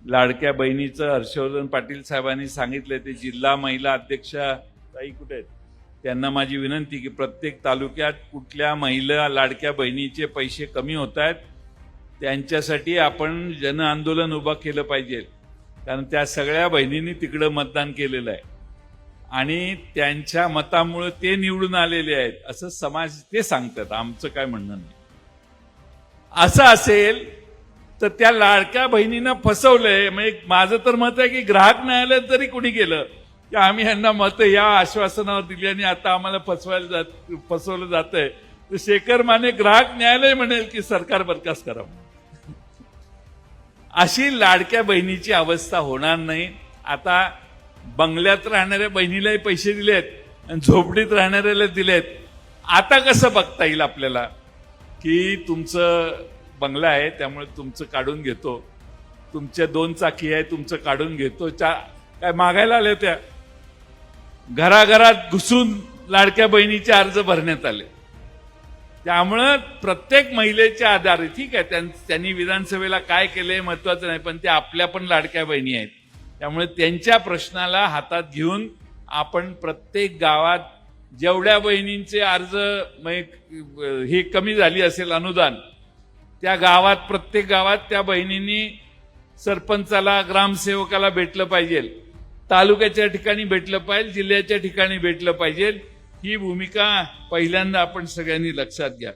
लाडक्या बहिणीचं हर्षवर्धन पाटील साहेबांनी सांगितलं, ते जिल्हा महिला अध्यक्षा ताई कुठे आहेत, त्यांना माझी विनंती की प्रत्येक तालुक्यात कुठल्या महिला लाडक्या बहिणीचे पैसे कमी होत आहेत त्यांच्यासाठी आपण जन आंदोलन उभं केलं पाहिजे, कारण त्या सगळ्या बहिणींनी तिकडं मतदान केलेलं आहे आणि त्यांच्या मतामुळे ते निवडून आलेले आहेत असं समाज ते सांगतात, आमचं काय म्हणणं नाही. असं असेल तर त्या लाडक्या बहिणींना फसवलंय. म्हणजे माझं तर मत आहे की ग्राहक न्यायालयात जरी कोणी गेलं की आम्ही यांना मत या आश्वासनावर दिली आणि आता आम्हाला फसवलं जातंय, तर शेखर माने ग्राहक न्यायालय म्हणेल की सरकार बरखास्त करा. अशी लाडक्या बहिणीची अवस्था होणार नाही. आता बंगल्यात राहणाऱ्या बहिणीलाही पैसे दिलेत आणि झोपडीत राहणाऱ्याला दिलेत. आता कसं बघता येईल आपल्याला की तुमचं बंगला आहे त्यामुळे तुमचं काढून घेतो, तुमच्या 2 चाकी आहे तुमचं काढून घेतो, काय मागायला आले त्या घराघरात घुसून लाडक्या बहिणीचे अर्ज भरण्यात आले. त्यामुळं प्रत्येक महिलेच्या आधारे ठीक आहे, त्यांनी विधानसभेला काय केलंय महत्वाचं नाही, पण त्या आपल्या पण लाडक्या बहिणी आहेत. त्यामुळे त्यांच्या प्रश्नाला हातात घेऊन आपण प्रत्येक गावात जेवढ्या बहिणींचे अर्ज हे कमी झाली असेल अनुदान, त्या गावात प्रत्येक गावात त्या बहिणींनी सरपंचाला ग्रामसेवकाला भेटलं पाहिजे, तालुक्याच्या ठिकाणी भेटलं पाहिजे, जिल्ह्याच्या ठिकाणी भेटलं पाहिजे. ही भूमिका पहिल्यांदा आपण सगळ्यांनी लक्षात घ्या.